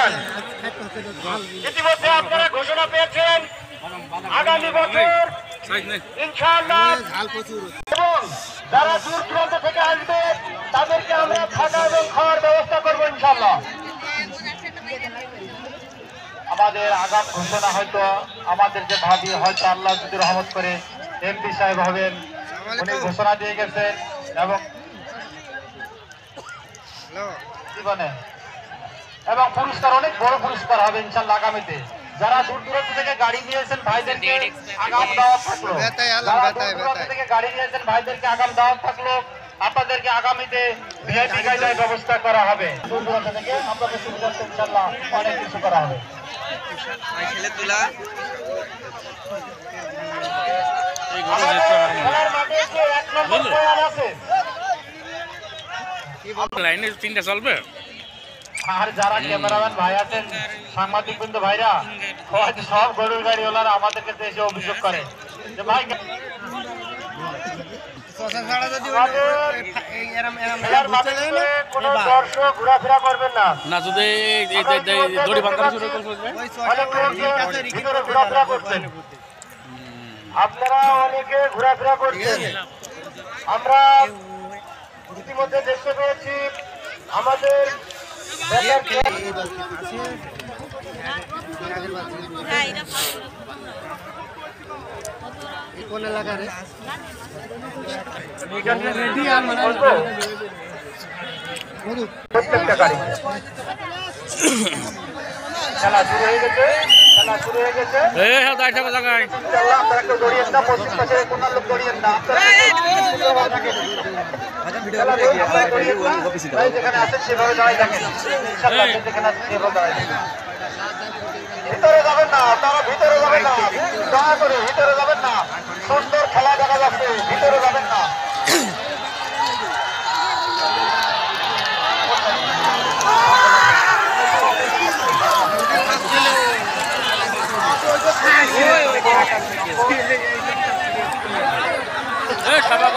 যান। ইতিমধ্যে আপনারা ঘোষণা পেয়েছেন আগামী বছর ইনশাআল্লাহ এবং যারা দূর দূরান্ত থেকে আসবে তাদেরকে আমরা থাকা এবং খাওয়ার ব্যবস্থা করবো ইনশাআল্লাহ। আমাদের আগাম ঘোষণা হয়তো আমাদের যে ভাবি হয়তো আল্লাহ যদি রহমত করে এমপি সাহেব হবেন, উনি ঘোষণা দিয়ে গেছেন এবং জীবনে এবং পুরস্কার অনেক বড় পুরস্কার হবে ইনশাআল্লাহ আগামীতে। যারা দূর দূরান্ত থেকে গাড়ি নিয়েছেন ভাইদেরকে আগাম দাওয়াত থাকলো, যারা দূর দূরান্ত থেকে গাড়ি নিয়েছেন ভাইদেরকে আগাম দাওয়াত থাকলো, আপনাদেরকে আগামীতে ভিআইপি গাইডের ব্যবস্থা করা হবে। দূর দূরান্ত থেকে আপনাদের সুবিধার্থে ইনশাআল্লাহ অনেক কিছু করা হবে। তিনটা চলবে আর যারা ক্যামেরাম্যান ভাই আছেন, সাংবাদিক বৃন্দ ভাইরা, হয়তো সব গরুর গাড়িওয়ালারা আমাদেরকে এসে অভিযোগ করে যে ভাই কোনো দর্শক ঘোরাফেরা করবেন না, না যদি দড়ি বাঁধা শুরু ভিতরে ঘোরাফেরা করছেন, আপনারা অনেকে ঘোরাফেরা করছেন। আমরা ইতিমধ্যে দেখতে পেয়েছি আমাদের কোন এলাকার প্রত্যেকটা গাড়ি খেলা শুরু হয়ে গেছে, খেলা শুরু হয়ে গেছে। আপনারা কেউ দৌড়িয়েন না, পশ্চিম পাশে কোনার লোক দৌড়িয়েন না, যেখানে আছেন সেভাবে দাঁড়াই থাকেন, যেখানে আছেন সেভাবে দাঁড়াই থাকেন। ভিতরে যাবেন না, তারা ভিতরে যাবেন না, দয়া করে ভিতরে যাবেন না, সুন্দর খেলা দেখা যাচ্ছে, ভিতরে যাবেন না। সবাই